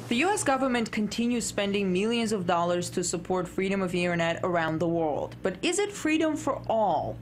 The U.S. government continues spending millions of dollars to support freedom of the internet around the world. But is it freedom for all?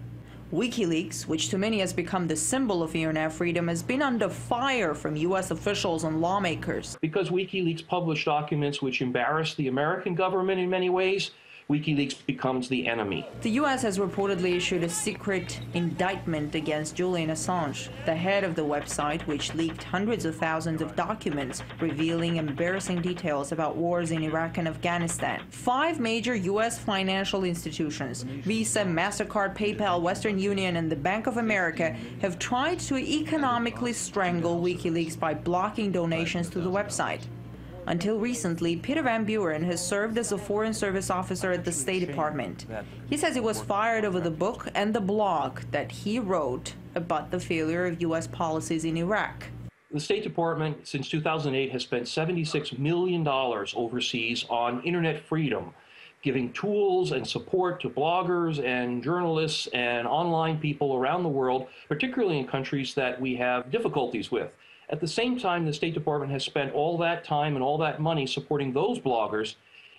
WikiLeaks, which to many has become the symbol of internet freedom, has been under fire from U.S. officials and lawmakers. Because WikiLeaks published documents which embarrass the American government in many ways, WikiLeaks becomes the enemy. The U.S. has reportedly issued a secret indictment against Julian Assange, the head of the website which leaked hundreds of thousands of documents revealing embarrassing details about wars in Iraq and Afghanistan. 5 major U.S. financial institutions, Visa, MasterCard, PayPal, Western Union, and the Bank of America, have tried to economically strangle WikiLeaks by blocking donations to the website. Until recently, Peter Van Buren has served as a Foreign Service officer at the State Department. He says he was fired over the book and the blog that he wrote about the failure of U.S. policies in Iraq. The State Department, since 2008, has spent $76 million overseas on internet freedom, giving tools and support to bloggers and journalists and online people around the world, particularly in countries that we have difficulties with. At the same time, the State Department has spent all that time and all that money supporting those bloggers.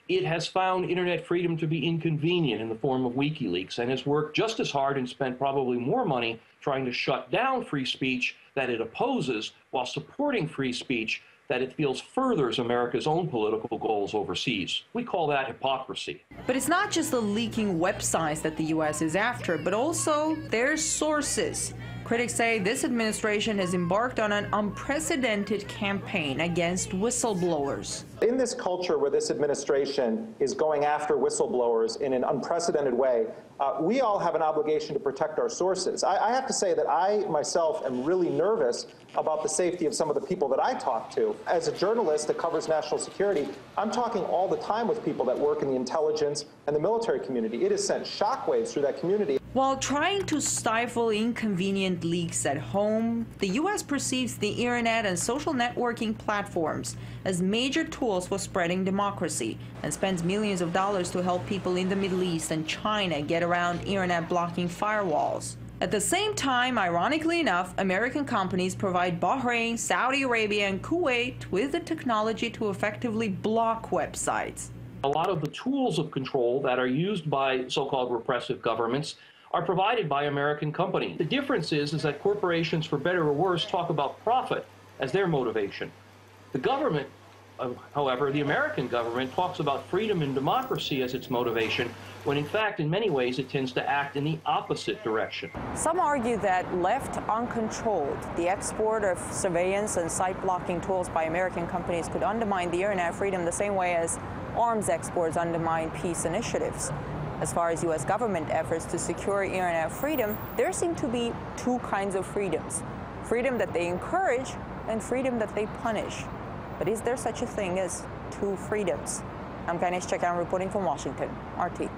It has found internet freedom to be inconvenient in the form of WikiLeaks and has worked just as hard and spent probably more money trying to shut down free speech that it opposes while supporting free speech that it feels furthers America's own political goals overseas. We call that hypocrisy. But it's not just the leaking websites that the U.S. is after, but also their sources. Critics say this administration has embarked on an unprecedented campaign against whistleblowers. In this culture where this administration is going after whistleblowers in an unprecedented way, we all have an obligation to protect our sources. I have to say that I myself am really nervous about the safety of some of the people that I talk to. As a journalist that covers national security, I'm talking all the time with people that work in the intelligence and the military community. It has sent shockwaves through that community. While trying to stifle inconvenient leaks at home, the U.S. perceives the internet and social networking platforms as major tools for spreading democracy and spends millions of dollars to help people in the Middle East and China get around internet blocking firewalls. At the same time, ironically enough, American companies provide Bahrain, Saudi Arabia, and Kuwait with the technology to effectively block websites. A lot of the tools of control that are used by so-called repressive governments are provided by American companies. The difference is that corporations, for better or worse, talk about profit as their motivation. The government, however, the American government, talks about freedom and democracy as its motivation, when in fact, in many ways, it tends to act in the opposite direction. Some argue that left uncontrolled, the export of surveillance and site-blocking tools by American companies could undermine the internet freedom the same way as arms exports undermine peace initiatives. As far as U.S. government efforts to secure internet freedom, there seem to be 2 kinds of freedoms. Freedom that they encourage and freedom that they punish. But is there such a thing as 2 freedoms? I'm Ganesh Chakran reporting from Washington, RT.